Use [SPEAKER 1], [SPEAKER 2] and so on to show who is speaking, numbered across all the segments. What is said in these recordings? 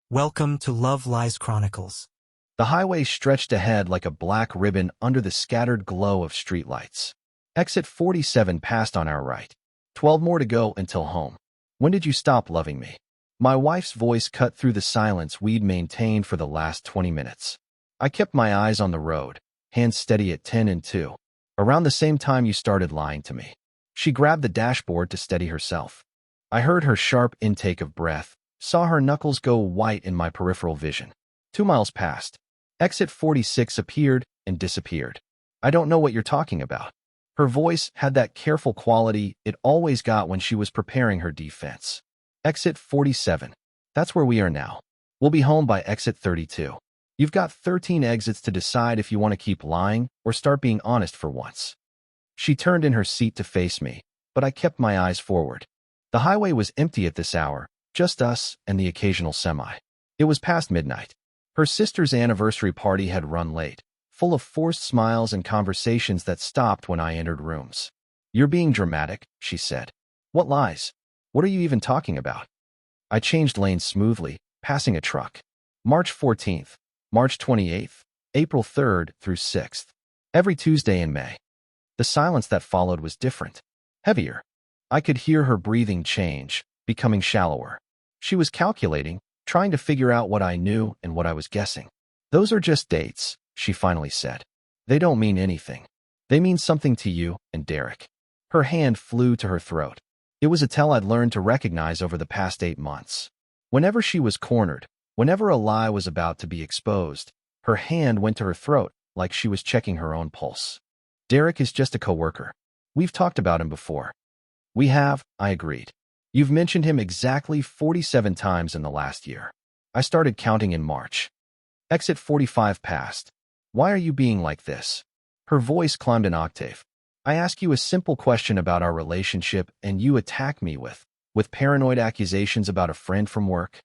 [SPEAKER 1] Welcome to Love Lies Chronicles.
[SPEAKER 2] The highway stretched ahead like a black ribbon under the scattered glow of streetlights. Exit 47 passed on our right. 12 more to go until home. When did you stop loving me? My wife's voice cut through the silence we'd maintained for the last 20 minutes. I kept my eyes on the road, hands steady at 10 and 2. Around the same time you started lying to me. She grabbed the dashboard to steady herself. I heard her sharp intake of breath, saw her knuckles go white in my peripheral vision. 2 miles passed. Exit 46 appeared and disappeared. I don't know what you're talking about. Her voice had that careful quality it always got when she was preparing her defense. Exit 47. That's where we are now. We'll be home by exit 32. You've got 13 exits to decide if you want to keep lying or start being honest for once. She turned in her seat to face me, but I kept my eyes forward. The highway was empty at this hour, just us and the occasional semi. It was past midnight. Her sister's anniversary party had run late, full of forced smiles and conversations that stopped when I entered rooms. "You're being dramatic," she said. "What lies? What are you even talking about?" I changed lanes smoothly, passing a truck. March 14th, March 28th, April 3rd through 6th. Every Tuesday in May. The silence that followed was different, heavier. I could hear her breathing change, becoming shallower. She was calculating, trying to figure out what I knew and what I was guessing. "Those are just dates," she finally said. "They don't mean anything. They mean something to you and Derek." Her hand flew to her throat. It was a tell I'd learned to recognize over the past 8 months. Whenever she was cornered, whenever a lie was about to be exposed, her hand went to her throat like she was checking her own pulse. "Derek is just a coworker. We've talked about him before." "We have," I agreed. "You've mentioned him exactly 47 times in the last year." I started counting in March. Exit 45 passed. "Why are you being like this?" Her voice climbed an octave. "I ask you a simple question about our relationship and you attack me with paranoid accusations about a friend from work.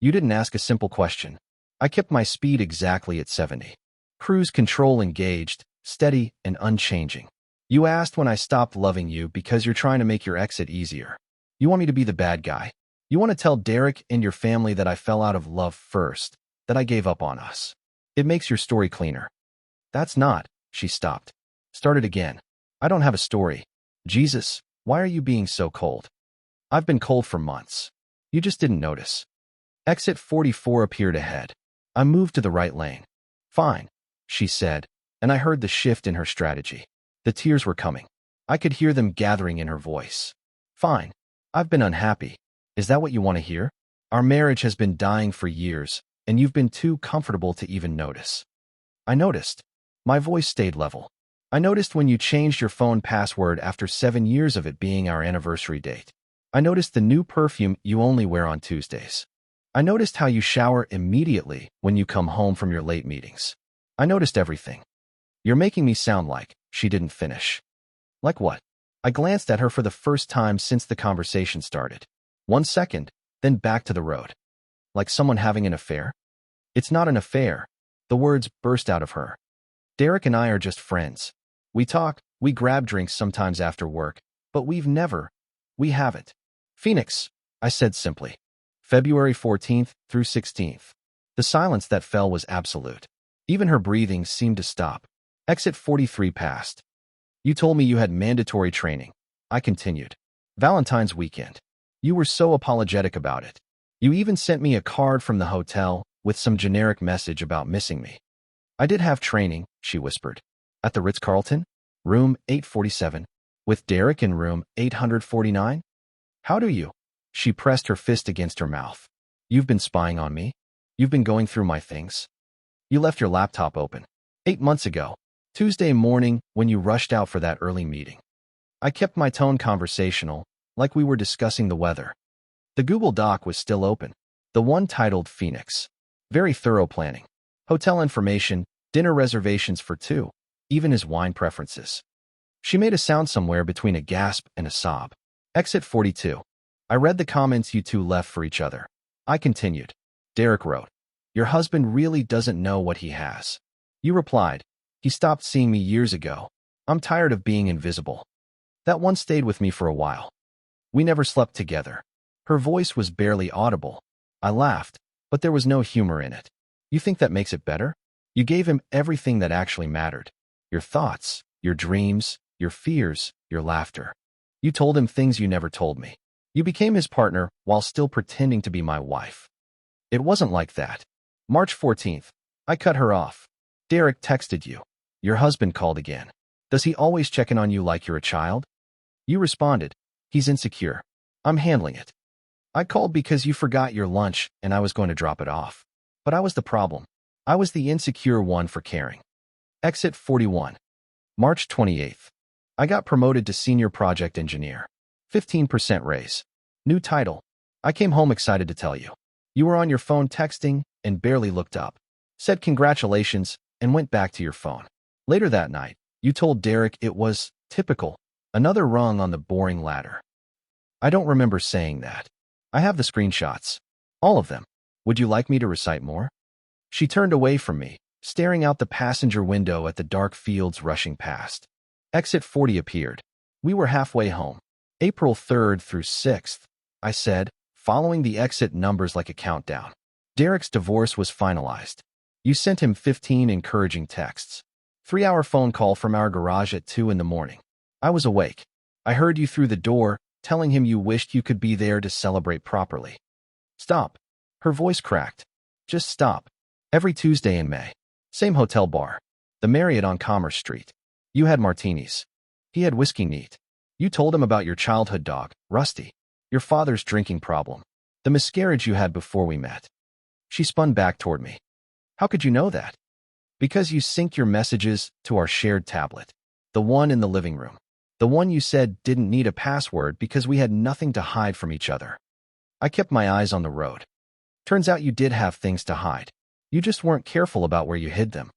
[SPEAKER 2] You didn't ask a simple question." I kept my speed exactly at 70. Cruise control engaged, steady and unchanging. "You asked when I stopped loving you because you're trying to make your exit easier. You want me to be the bad guy. You want to tell Derek and your family that I fell out of love first, that I gave up on us. It makes your story cleaner." "That's not," she stopped. Started again. "I don't have a story." "Jesus, why are you being so cold?" "I've been cold for months. You just didn't notice." Exit 44 appeared ahead. I moved to the right lane. "Fine," she said, and I heard the shift in her strategy. The tears were coming. I could hear them gathering in her voice. "Fine. I've been unhappy. Is that what you want to hear? Our marriage has been dying for years, and you've been too comfortable to even notice." I noticed. My voice stayed level. "I noticed when you changed your phone password after 7 years of it being our anniversary date. I noticed the new perfume you only wear on Tuesdays. I noticed how you shower immediately when you come home from your late meetings. I noticed everything." "You're making me sound like..." She didn't finish. "Like what?" I glanced at her for the first time since the conversation started. 1 second, then back to the road. "Like someone having an affair?" "It's not an affair." The words burst out of her. "Derek and I are just friends. We talk, we grab drinks sometimes after work, but we haven't." "Phoenix," I said simply. February 14th through 16th. The silence that fell was absolute. Even her breathing seemed to stop. Exit 43 passed. "You told me you had mandatory training." I continued. "Valentine's weekend. You were so apologetic about it. You even sent me a card from the hotel with some generic message about missing me." "I did have training," she whispered. "At the Ritz-Carlton? Room 847. With Derek in room 849? How do you?" She pressed her fist against her mouth. "You've been spying on me? You've been going through my things? You left your laptop open. 8 months ago. Tuesday morning when you rushed out for that early meeting." I kept my tone conversational, like we were discussing the weather. The Google Doc was still open. The one titled Phoenix. Very thorough planning. Hotel information, dinner reservations for 2, even his wine preferences. She made a sound somewhere between a gasp and a sob. Exit 42. "I read the comments you two left for each other." I continued. "Derek wrote, 'Your husband really doesn't know what he has.' You replied, 'He stopped seeing me years ago. I'm tired of being invisible.' That one stayed with me for a while. We never slept together." Her voice was barely audible. I laughed. but there was no humor in it. You think that makes it better? You gave him everything that actually mattered. Your thoughts, your dreams, your fears, your laughter. You told him things you never told me. You became his partner while still pretending to be my wife. It wasn't like that. March 14th. I cut her off. Derek texted you. Your husband called again. Does he always check in on you like you're a child? You responded. He's insecure. I'm handling it. I called because you forgot your lunch and I was going to drop it off. But I was the problem. I was the insecure one for caring. Exit 41. March 28th. I got promoted to senior project engineer. 15% raise. New title. I came home excited to tell you. You were on your phone texting and barely looked up. Said congratulations and went back to your phone. Later that night, you told Derek it was typical, another rung on the boring ladder. I don't remember saying that. I have the screenshots. All of them. Would you like me to recite more? She turned away from me, staring out the passenger window at the dark fields rushing past. Exit 40 appeared. We were halfway home. April 3rd through 6th, I said, following the exit numbers like a countdown. Derek's divorce was finalized. You sent him 15 encouraging texts. 3-hour phone call from our garage at 2 in the morning. I was awake. I heard you through the door, telling him you wished you could be there to celebrate properly. Stop. Her voice cracked. Just stop. Every Tuesday in May. Same hotel bar. The Marriott on Commerce Street. You had martinis. He had whiskey neat. You told him about your childhood dog, Rusty. Your father's drinking problem. The miscarriage you had before we met. She spun back toward me. How could you know that? Because you sync your messages to our shared tablet. The one in the living room. The one you said didn't need a password because we had nothing to hide from each other. I kept my eyes on the road. Turns out you did have things to hide. You just weren't careful about where you hid them.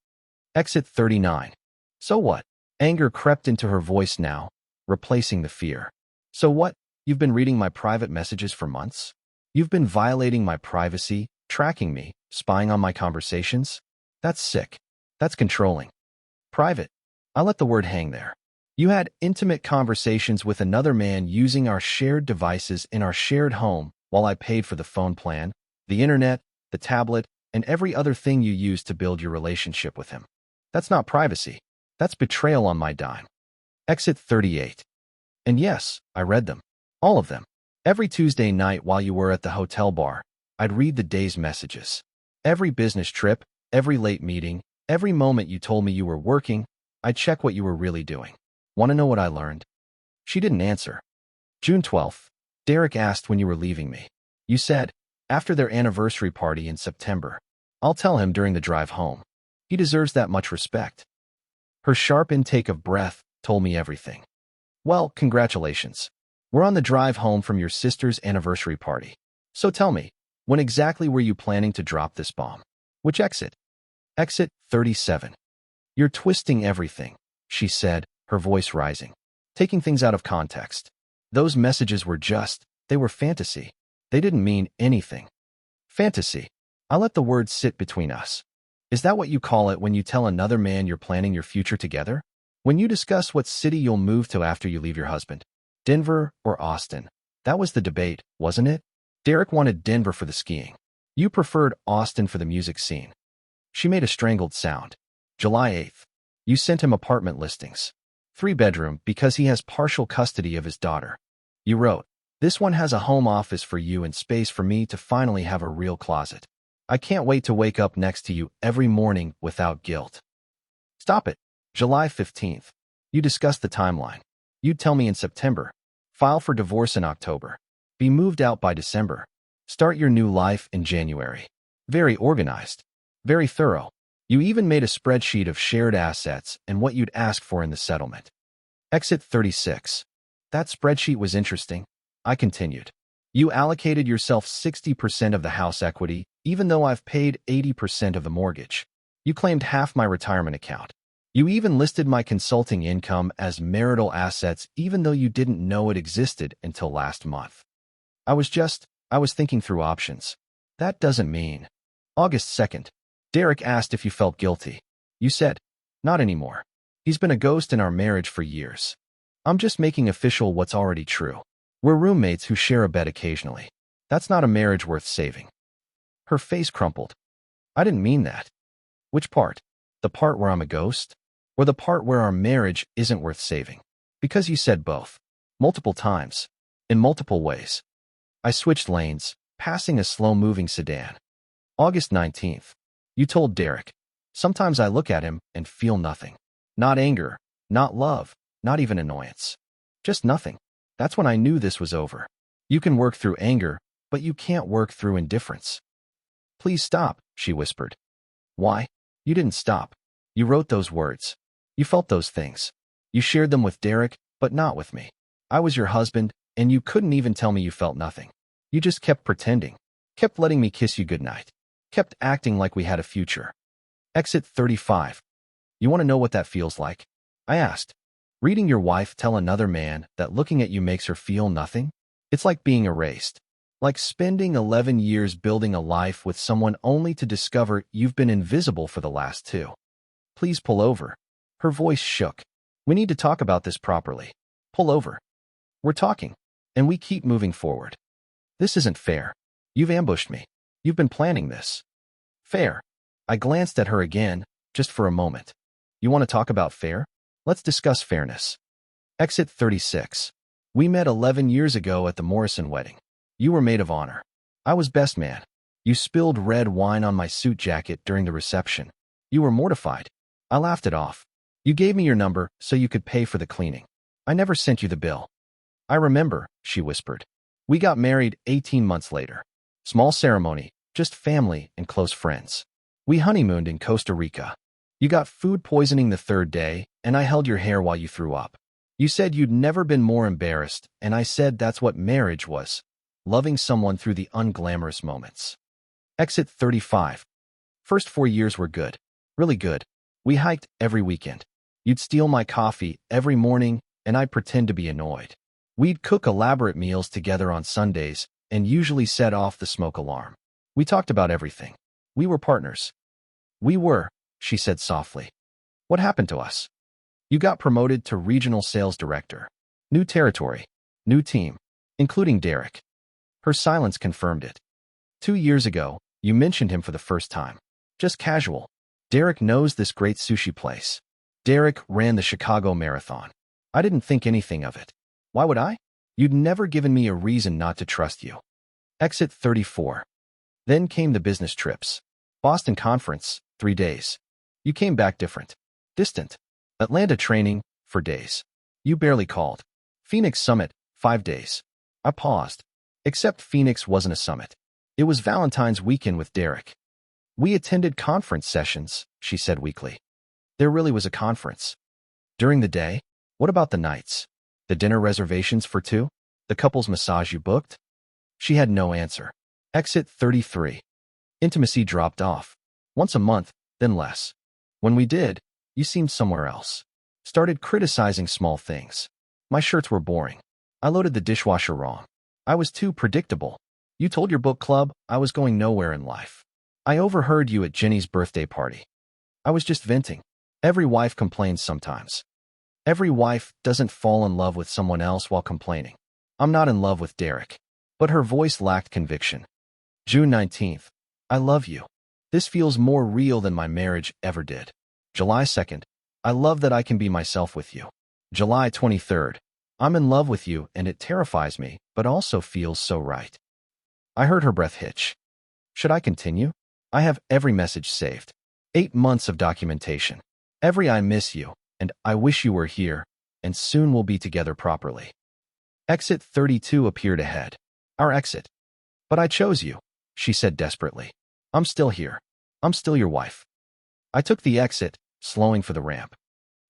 [SPEAKER 2] Exit 39. So what? Anger crept into her voice now, replacing the fear. So what? You've been reading my private messages for months? You've been violating my privacy, tracking me, spying on my conversations? That's sick. That's controlling. Private. I let the word hang there. You had intimate conversations with another man using our shared devices in our shared home while I paid for the phone plan, the internet, the tablet, and every other thing you used to build your relationship with him. That's not privacy. That's betrayal on my dime. Exit 38. And yes, I read them. All of them. Every Tuesday night while you were at the hotel bar, I'd read the day's messages. Every business trip, every late meeting, every moment you told me you were working, I'd check what you were really doing. Want to know what I learned? She didn't answer. June 12th. Derek asked when you were leaving me. You said, after their anniversary party in September. I'll tell him during the drive home. He deserves that much respect. Her sharp intake of breath told me everything. Well, congratulations. We're on the drive home from your sister's anniversary party. So tell me, when exactly were you planning to drop this bomb? Which exit? Exit 37. You're twisting everything, she said, her voice rising, taking things out of context. Those messages were they were fantasy. They didn't mean anything. Fantasy. I let the words sit between us. Is that what you call it when you tell another man you're planning your future together? When you discuss what city you'll move to after you leave your husband? Denver or Austin? That was the debate, wasn't it? Derek wanted Denver for the skiing. You preferred Austin for the music scene. She made a strangled sound. July 8th. You sent him apartment listings. 3-bedroom because he has partial custody of his daughter. You wrote, this one has a home office for you and space for me to finally have a real closet. I can't wait to wake up next to you every morning without guilt. Stop it. July 15th. You discussed the timeline. You'd tell me in September. File for divorce in October. Be moved out by December. Start your new life in January. Very organized. Very thorough. You even made a spreadsheet of shared assets and what you'd ask for in the settlement. Exit 36. That spreadsheet was interesting. I continued. You allocated yourself 60% of the house equity, even though I've paid 80% of the mortgage. You claimed half my retirement account. You even listed my consulting income as marital assets, even though you didn't know it existed until last month. I was thinking through options. That doesn't mean. August 2nd. Derek asked if you felt guilty. You said, not anymore. He's been a ghost in our marriage for years. I'm just making official what's already true. We're roommates who share a bed occasionally. That's not a marriage worth saving. Her face crumpled. I didn't mean that. Which part? The part where I'm a ghost? Or the part where our marriage isn't worth saving? Because you said both. Multiple times. In multiple ways. I switched lanes, passing a slow-moving sedan. August 19th. You told Derek. Sometimes I look at him and feel nothing. Not anger, not love, not even annoyance. Just nothing. That's when I knew this was over. You can work through anger, but you can't work through indifference. Please stop, she whispered. Why? You didn't stop. You wrote those words. You felt those things. You shared them with Derek, but not with me. I was your husband, and you couldn't even tell me you felt nothing. You just kept pretending. Kept letting me kiss you goodnight. Kept acting like we had a future. Exit 35. You want to know what that feels like? I asked. Reading your wife tell another man that looking at you makes her feel nothing? It's like being erased. Like spending 11 years building a life with someone only to discover you've been invisible for the last 2. Please pull over. Her voice shook. We need to talk about this properly. Pull over. We're talking, and we keep moving forward. This isn't fair. You've ambushed me. You've been planning this. Fair. I glanced at her again, just for a moment. You want to talk about fair? Let's discuss fairness. Exit 36. We met 11 years ago at the Morrison wedding. You were maid of honor. I was best man. You spilled red wine on my suit jacket during the reception. You were mortified. I laughed it off. You gave me your number so you could pay for the cleaning. I never sent you the bill. I remember, she whispered. We got married 18 months later. Small ceremony, just family and close friends. We honeymooned in Costa Rica. You got food poisoning the 3rd day, and I held your hair while you threw up. You said you'd never been more embarrassed, and I said that's what marriage was. Loving someone through the unglamorous moments. Exit 35. First 4 years were good. Really good. We hiked every weekend. You'd steal my coffee every morning, and I'd pretend to be annoyed. We'd cook elaborate meals together on Sundays, and usually set off the smoke alarm. We talked about everything. We were partners. We were, she said softly. What happened to us? You got promoted to regional sales director. New territory. New team. Including Derek. Her silence confirmed it. 2 years ago, you mentioned him for the first time. Just casual. Derek knows this great sushi place. Derek ran the Chicago Marathon. I didn't think anything of it. Why would I? You'd never given me a reason not to trust you. Exit 34. Then came the business trips. Boston conference, 3 days. You came back different. Distant. Atlanta training, for days. You barely called. Phoenix summit, 5 days. I paused. Except Phoenix wasn't a summit. It was Valentine's weekend with Derek. We attended conference sessions, she said weakly. There really was a conference. During the day? What about the nights? The dinner reservations for 2? The couple's massage you booked? She had no answer. Exit 33. Intimacy dropped off. Once a month, then less. When we did, you seemed somewhere else. Started criticizing small things. My shirts were boring. I loaded the dishwasher wrong. I was too predictable. You told your book club I was going nowhere in life. I overheard you at Jenny's birthday party. I was just venting. Every wife complains sometimes. Every wife doesn't fall in love with someone else while complaining. I'm not in love with Derek. But her voice lacked conviction. June 19th. I love you. This feels more real than my marriage ever did. July 2nd. I love that I can be myself with you. July 23rd. I'm in love with you and it terrifies me, but also feels so right. I heard her breath hitch. Should I continue? I have every message saved. 8 months of documentation. Every I miss you, and I wish you were here, and soon we'll be together properly. Exit 32 appeared ahead. Our exit. But I chose you, she said desperately. I'm still here. I'm still your wife. I took the exit, slowing for the ramp.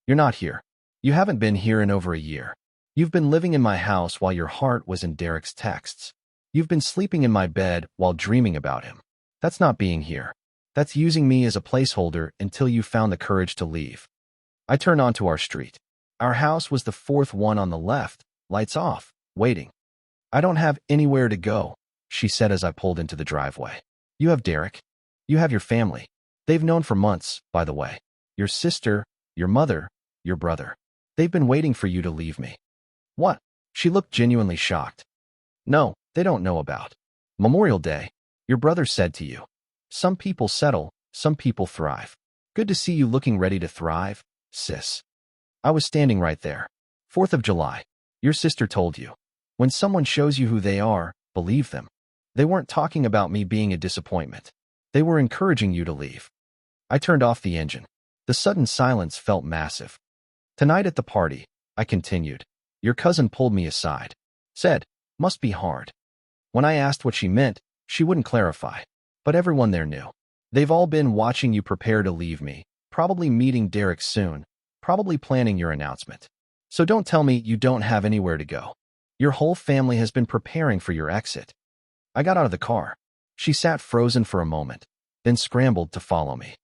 [SPEAKER 2] You're not here. You haven't been here in over a year. You've been living in my house while your heart was in Derek's texts. You've been sleeping in my bed while dreaming about him. That's not being here. That's using me as a placeholder until you found the courage to leave. I turned onto our street. Our house was the 4th one on the left, lights off, waiting. I don't have anywhere to go, she said as I pulled into the driveway. You have Derek. You have your family. They've known for months, by the way. Your sister, your mother, your brother. They've been waiting for you to leave me. What? She looked genuinely shocked. No, they don't know about Memorial Day. Your brother said to you, "Some people settle, some people thrive. Good to see you looking ready to thrive, sis." I was standing right there. 4th of July. Your sister told you. When someone shows you who they are, believe them. They weren't talking about me being a disappointment. They were encouraging you to leave. I turned off the engine. The sudden silence felt massive. Tonight at the party, I continued. Your cousin pulled me aside. Said, "Must be hard." When I asked what she meant, she wouldn't clarify. But everyone there knew. They've all been watching you prepare to leave me, probably meeting Derek soon, probably planning your announcement. So don't tell me you don't have anywhere to go. Your whole family has been preparing for your exit. I got out of the car. She sat frozen for a moment, then scrambled to follow me.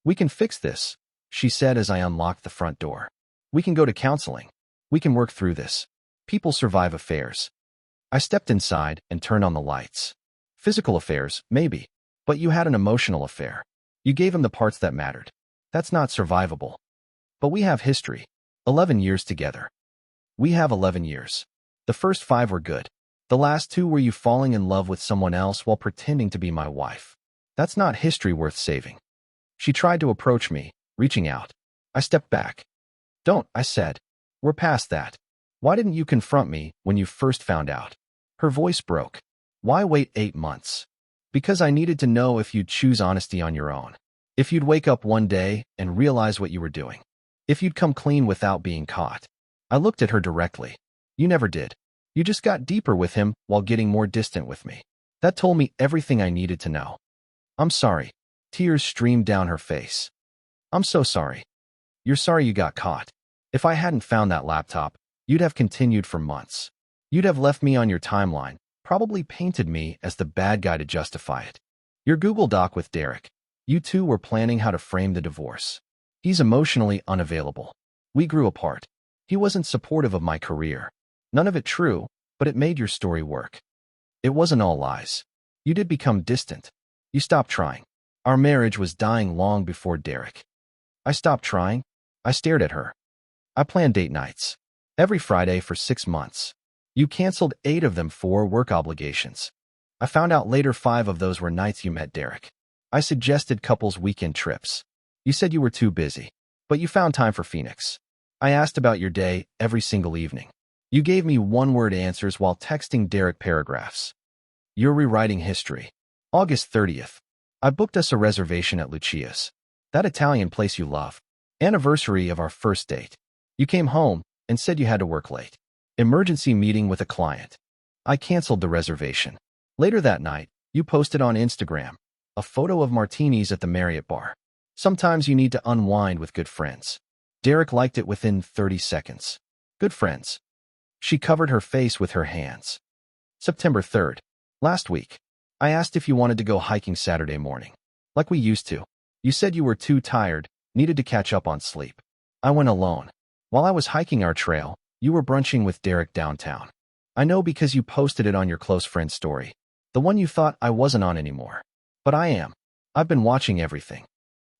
[SPEAKER 2] "We can fix this," she said as I unlocked the front door. "We can go to counseling. We can work through this. People survive affairs." I stepped inside and turned on the lights. "Physical affairs, maybe. But you had an emotional affair. You gave him the parts that mattered. That's not survivable. But we have history. 11 years together. We have 11 years. The first 5 were good. The last 2 were you falling in love with someone else while pretending to be my wife. That's not history worth saving." She tried to approach me, reaching out. I stepped back. "Don't," I said. "We're past that. Why didn't you confront me when you first found out?" Her voice broke. "Why wait 8 months? Because I needed to know if you'd choose honesty on your own. If you'd wake up one day and realize what you were doing. If you'd come clean without being caught." I looked at her directly. "You never did. You just got deeper with him while getting more distant with me. That told me everything I needed to know." "I'm sorry." Tears streamed down her face. "I'm so sorry. You're sorry you got caught. If I hadn't found that laptop, you'd have continued for months. You'd have left me on your timeline, probably painted me as the bad guy to justify it. Your Google Doc with Derek. You two were planning how to frame the divorce. He's emotionally unavailable. We grew apart. He wasn't supportive of my career. None of it true, but it made your story work. It wasn't all lies. You did become distant. You stopped trying. Our marriage was dying long before Derek. I stopped trying. I stared at her. I planned date nights. Every Friday for 6 months. You canceled 8 of them for work obligations. I found out later 5 of those were nights you met Derek. I suggested couples weekend trips. You said you were too busy, but you found time for Phoenix. I asked about your day every single evening. You gave me one-word answers while texting Derek paragraphs. You're rewriting history. August 30th. I booked us a reservation at Lucia's. That Italian place you love. Anniversary of our first date. You came home and said you had to work late. Emergency meeting with a client. I canceled the reservation. Later that night, you posted on Instagram a photo of martinis at the Marriott bar. Sometimes you need to unwind with good friends. Derek liked it within 30 seconds. Good friends. She covered her face with her hands. September 3rd. Last week. I asked if you wanted to go hiking Saturday morning. Like we used to. You said you were too tired, needed to catch up on sleep. I went alone. While I was hiking our trail, you were brunching with Derek downtown. I know because you posted it on your close friend story. The one you thought I wasn't on anymore. But I am. I've been watching everything.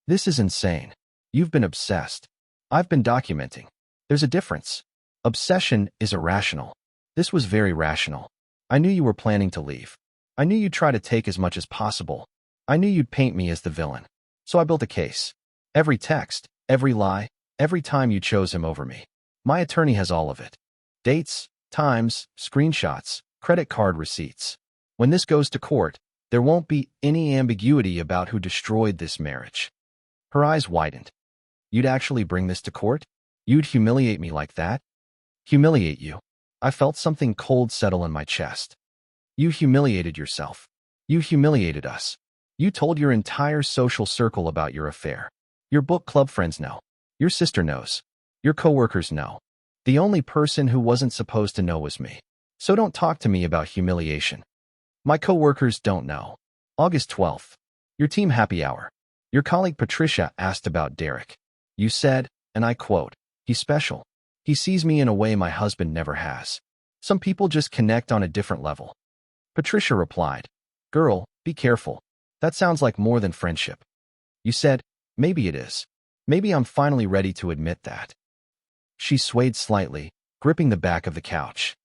[SPEAKER 2] This is insane. You've been obsessed. I've been documenting. There's a difference. Obsession is irrational. This was very rational. I knew you were planning to leave. I knew you'd try to take as much as possible. I knew you'd paint me as the villain. So I built a case. Every text, every lie, every time you chose him over me. My attorney has all of it. Dates, times, screenshots, credit card receipts. When this goes to court, there won't be any ambiguity about who destroyed this marriage. Her eyes widened. You'd actually bring this to court? You'd humiliate me like that? Humiliate you? I felt something cold settle in my chest. You humiliated yourself. You humiliated us. You told your entire social circle about your affair. Your book club friends know. Your sister knows. Your coworkers know. The only person who wasn't supposed to know was me. So don't talk to me about humiliation. My coworkers don't know. August 12th. Your team happy hour. Your colleague Patricia asked about Derek. You said, and I quote, "He's special. He sees me in a way my husband never has. Some people just connect on a different level." Patricia replied, "Girl, be careful. That sounds like more than friendship." You said, "Maybe it is. Maybe I'm finally ready to admit that." She swayed slightly, gripping the back of the couch.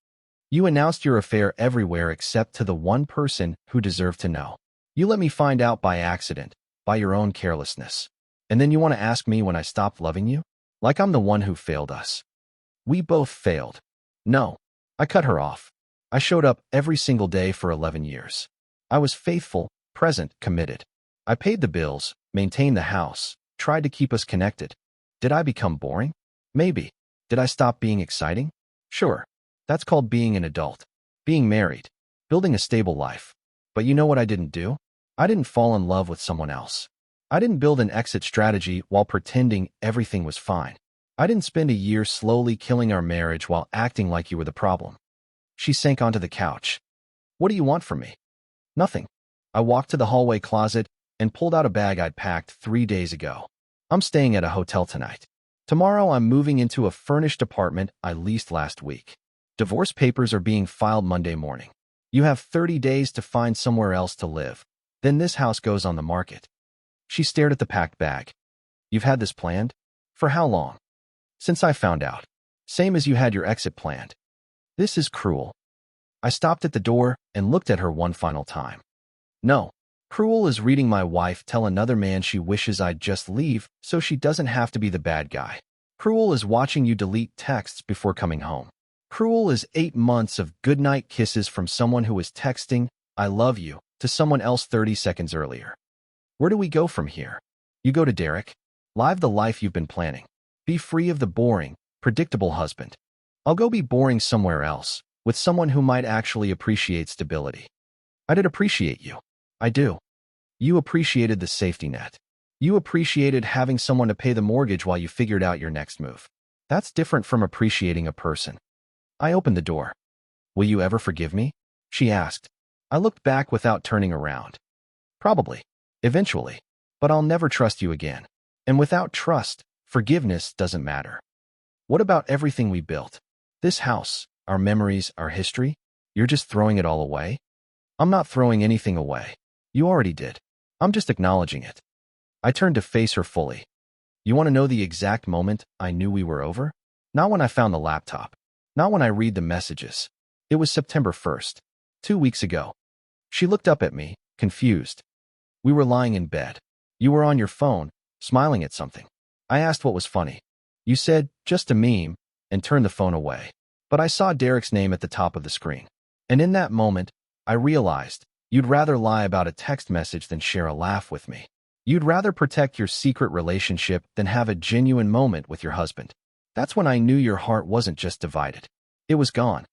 [SPEAKER 2] You announced your affair everywhere except to the one person who deserved to know. You let me find out by accident, by your own carelessness. And then you want to ask me when I stopped loving you? Like I'm the one who failed us. We both failed. No, I cut her off. I showed up every single day for 11 years. I was faithful, present, committed. I paid the bills, maintained the house, tried to keep us connected. Did I become boring? Maybe. Did I stop being exciting? Sure. That's called being an adult. Being married. Building a stable life. But you know what I didn't do? I didn't fall in love with someone else. I didn't build an exit strategy while pretending everything was fine. I didn't spend a year slowly killing our marriage while acting like you were the problem. She sank onto the couch. What do you want from me? Nothing. I walked to the hallway closet and pulled out a bag I'd packed 3 days ago. I'm staying at a hotel tonight. Tomorrow I'm moving into a furnished apartment I leased last week. Divorce papers are being filed Monday morning. You have 30 days to find somewhere else to live. Then this house goes on the market. She stared at the packed bag. You've had this planned? For how long? Since I found out. Same as you had your exit planned. This is cruel. I stopped at the door and looked at her one final time. No. Cruel is reading my wife tell another man she wishes I'd just leave so she doesn't have to be the bad guy. Cruel is watching you delete texts before coming home. Cruel is 8 months of goodnight kisses from someone who was texting, I love you, to someone else 30 seconds earlier. Where do we go from here? You go to Derek. Live the life you've been planning. Be free of the boring, predictable husband. I'll go be boring somewhere else, with someone who might actually appreciate stability. I did appreciate you. I do. You appreciated the safety net. You appreciated having someone to pay the mortgage while you figured out your next move. That's different from appreciating a person. I opened the door. Will you ever forgive me? She asked. I looked back without turning around. Probably. Eventually. But I'll never trust you again. And without trust, forgiveness doesn't matter. What about everything we built? This house, our memories, our history? You're just throwing it all away? I'm not throwing anything away. You already did. I'm just acknowledging it. I turned to face her fully. You want to know the exact moment I knew we were over? Not when I found the laptop. Not when I read the messages. It was September 1st, 2 weeks ago. She looked up at me, confused. We were lying in bed. You were on your phone, smiling at something. I asked what was funny. You said, just a meme, and turned the phone away. But I saw Derek's name at the top of the screen. And in that moment, I realized you'd rather lie about a text message than share a laugh with me. You'd rather protect your secret relationship than have a genuine moment with your husband. That's when I knew your heart wasn't just divided. It was gone.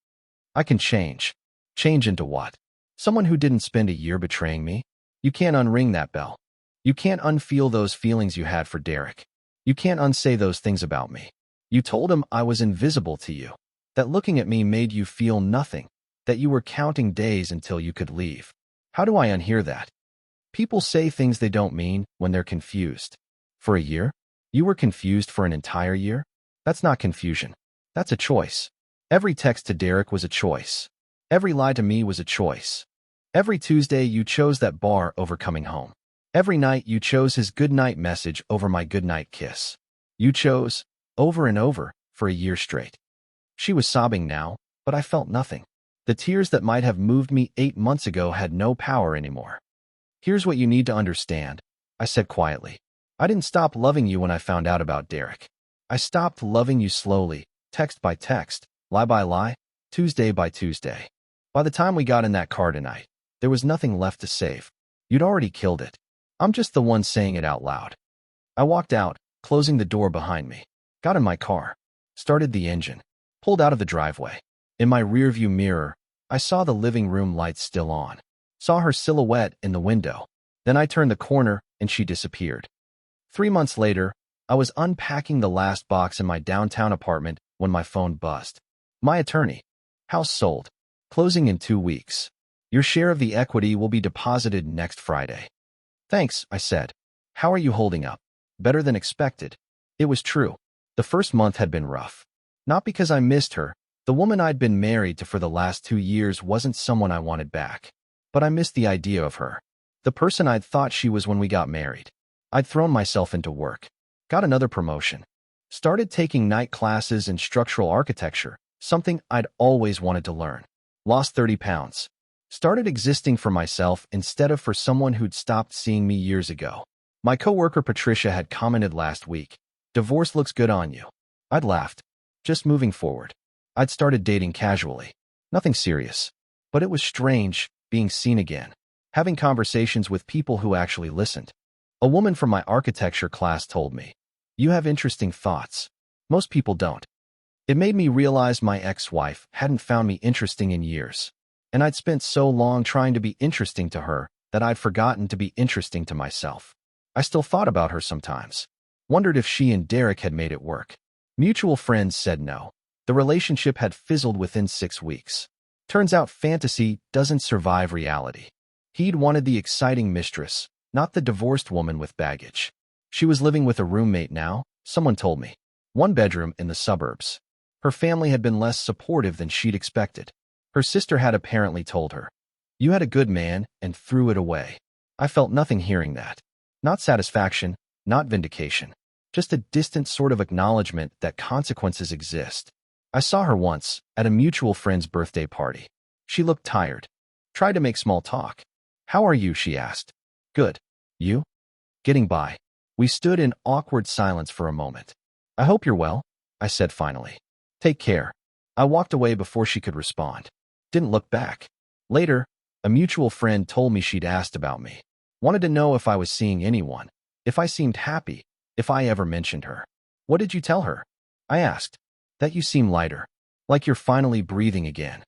[SPEAKER 2] I can change. Change into what? Someone who didn't spend a year betraying me? You can't unring that bell. You can't unfeel those feelings you had for Derek. You can't unsay those things about me. You told him I was invisible to you, that looking at me made you feel nothing, that you were counting days until you could leave. How do I unhear that? People say things they don't mean when they're confused. For a year? You were confused for an entire year? That's not confusion. That's a choice. Every text to Derek was a choice. Every lie to me was a choice. Every Tuesday you chose that bar over coming home. Every night you chose his goodnight message over my goodnight kiss. You chose, over and over, for a year straight. She was sobbing now, but I felt nothing. The tears that might have moved me 8 months ago had no power anymore. Here's what you need to understand, I said quietly. I didn't stop loving you when I found out about Derek. I stopped loving you slowly, text by text, lie by lie, Tuesday by Tuesday. By the time we got in that car tonight, there was nothing left to save. You'd already killed it. I'm just the one saying it out loud. I walked out, closing the door behind me. Got in my car. Started the engine. Pulled out of the driveway. In my rearview mirror, I saw the living room lights still on. Saw her silhouette in the window. Then I turned the corner and she disappeared. 3 months later, I was unpacking the last box in my downtown apartment when my phone buzzed. My attorney. House sold. Closing in 2 weeks. Your share of the equity will be deposited next Friday. Thanks, I said. How are you holding up? Better than expected. It was true. The first month had been rough. Not because I missed her. The woman I'd been married to for the last 2 years wasn't someone I wanted back. But I missed the idea of her. The person I'd thought she was when we got married. I'd thrown myself into work. Got another promotion. Started taking night classes in structural architecture, something I'd always wanted to learn. Lost 30 pounds. Started existing for myself instead of for someone who'd stopped seeing me years ago. My coworker Patricia had commented last week, "Divorce looks good on you." I'd laughed. Just moving forward. I'd started dating casually. Nothing serious. But it was strange, being seen again. Having conversations with people who actually listened. A woman from my architecture class told me, "You have interesting thoughts. Most people don't." It made me realize my ex-wife hadn't found me interesting in years. And I'd spent so long trying to be interesting to her that I'd forgotten to be interesting to myself. I still thought about her sometimes. Wondered if she and Derek had made it work. Mutual friends said no. The relationship had fizzled within 6 weeks. Turns out fantasy doesn't survive reality. He'd wanted the exciting mistress, not the divorced woman with baggage. She was living with a roommate now, someone told me. 1 bedroom in the suburbs. Her family had been less supportive than she'd expected. Her sister had apparently told her, "You had a good man," and threw it away. I felt nothing hearing that. Not satisfaction, not vindication. Just a distant sort of acknowledgement that consequences exist. I saw her once, at a mutual friend's birthday party. She looked tired. Tried to make small talk. "How are you?" she asked. "Good. You?" "Getting by." We stood in awkward silence for a moment. "I hope you're well," I said finally. "Take care." I walked away before she could respond. Didn't look back. Later, a mutual friend told me she'd asked about me. Wanted to know if I was seeing anyone, if I seemed happy, if I ever mentioned her. "What did you tell her?" I asked. "That you seem lighter, like you're finally breathing again."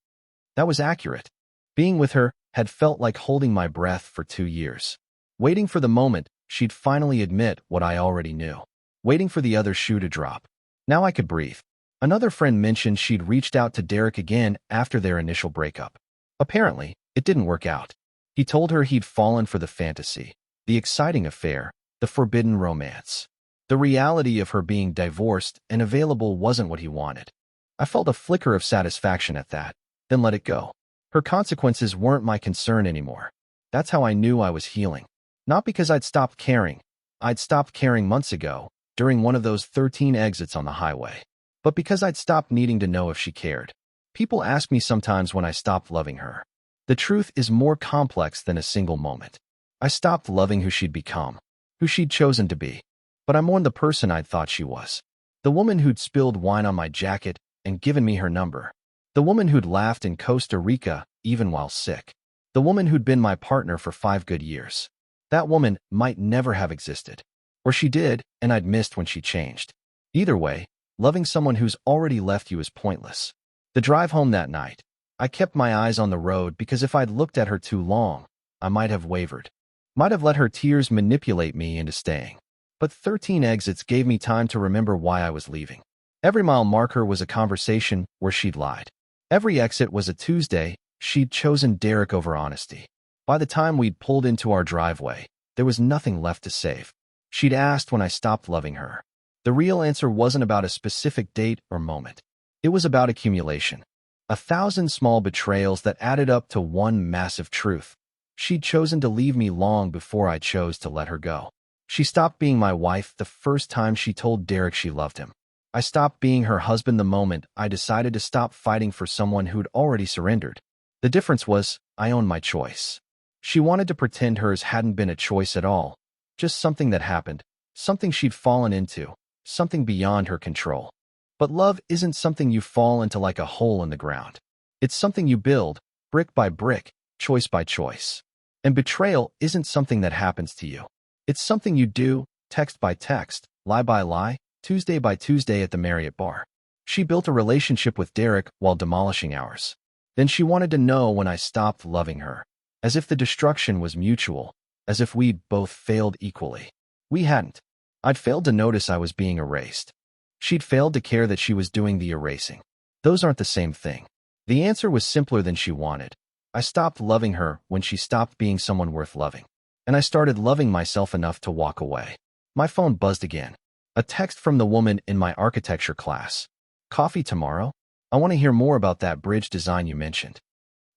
[SPEAKER 2] That was accurate. Being with her had felt like holding my breath for 2 years. Waiting for the moment she'd finally admit what I already knew. Waiting for the other shoe to drop. Now I could breathe. Another friend mentioned she'd reached out to Derek again after their initial breakup. Apparently, it didn't work out. He told her he'd fallen for the fantasy, the exciting affair, the forbidden romance. The reality of her being divorced and available wasn't what he wanted. I felt a flicker of satisfaction at that, then let it go. Her consequences weren't my concern anymore. That's how I knew I was healing. Not because I'd stopped caring. I'd stopped caring months ago, during one of those 13 exits on the highway. But because I'd stopped needing to know if she cared. People ask me sometimes when I stopped loving her. The truth is more complex than a single moment. I stopped loving who she'd become, who she'd chosen to be. But I mourned the person I'd thought she was. The woman who'd spilled wine on my jacket and given me her number. The woman who'd laughed in Costa Rica even while sick. The woman who'd been my partner for 5 good years. That woman might never have existed. Or she did, and I'd missed when she changed. Either way, loving someone who's already left you is pointless. The drive home that night, I kept my eyes on the road because if I'd looked at her too long, I might have wavered. Might have let her tears manipulate me into staying. But 13 exits gave me time to remember why I was leaving. Every mile marker was a conversation where she'd lied. Every exit was a Tuesday she'd chosen Derek over honesty. By the time we'd pulled into our driveway, there was nothing left to save. She'd asked when I stopped loving her. The real answer wasn't about a specific date or moment. It was about accumulation. 1,000 small betrayals that added up to one massive truth. She'd chosen to leave me long before I chose to let her go. She stopped being my wife the first time she told Derek she loved him. I stopped being her husband the moment I decided to stop fighting for someone who'd already surrendered. The difference was, I owned my choice. She wanted to pretend hers hadn't been a choice at all. Just something that happened. Something she'd fallen into. Something beyond her control. But love isn't something you fall into like a hole in the ground. It's something you build, brick by brick, choice by choice. And betrayal isn't something that happens to you. It's something you do, text by text, lie by lie, Tuesday by Tuesday at the Marriott bar. She built a relationship with Derek while demolishing ours. Then she wanted to know when I stopped loving her. As if the destruction was mutual, as if we'd both failed equally. We hadn't. I'd failed to notice I was being erased. She'd failed to care that she was doing the erasing. Those aren't the same thing. The answer was simpler than she wanted. I stopped loving her when she stopped being someone worth loving. And I started loving myself enough to walk away. My phone buzzed again. A text from the woman in my architecture class. "Coffee tomorrow? I want to hear more about that bridge design you mentioned."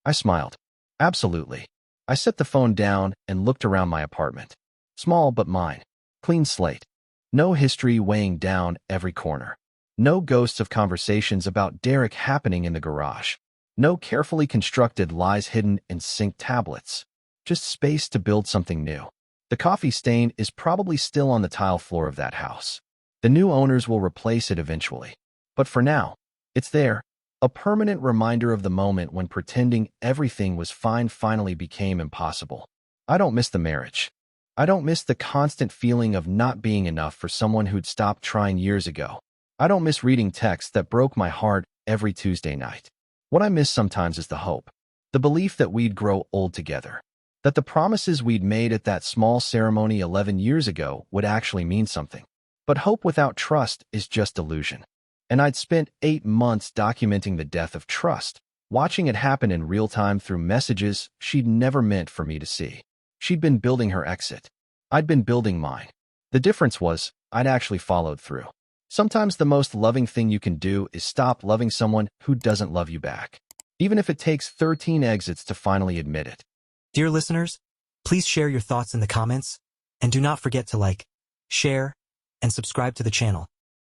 [SPEAKER 2] I smiled. "Absolutely." I set the phone down and looked around my apartment. Small but mine. Clean slate. No history weighing down every corner. No ghosts of conversations about Derek happening in the garage. No carefully constructed lies hidden in sync tablets. Just space to build something new. The coffee stain is probably still on the tile floor of that house. The new owners will replace it eventually. But for now, it's there. A permanent reminder of the moment when pretending everything was fine finally became impossible. I don't miss the marriage. I don't miss the constant feeling of not being enough for someone who'd stopped trying years ago. I don't miss reading texts that broke my heart every Tuesday night. What I miss sometimes is the hope, the belief that we'd grow old together, that the promises we'd made at that small ceremony 11 years ago would actually mean something. But hope without trust is just illusion. And I'd spent 8 months documenting the death of trust, watching it happen in real time through messages she'd never meant for me to see. She'd been building her exit. I'd been building mine. The difference was, I'd actually followed through. Sometimes the most loving thing you can do is stop loving someone who doesn't love you back, even if it takes 13 exits to finally admit it.
[SPEAKER 1] Dear listeners, please share your thoughts in the comments, and do not forget to like, share, and subscribe to the channel.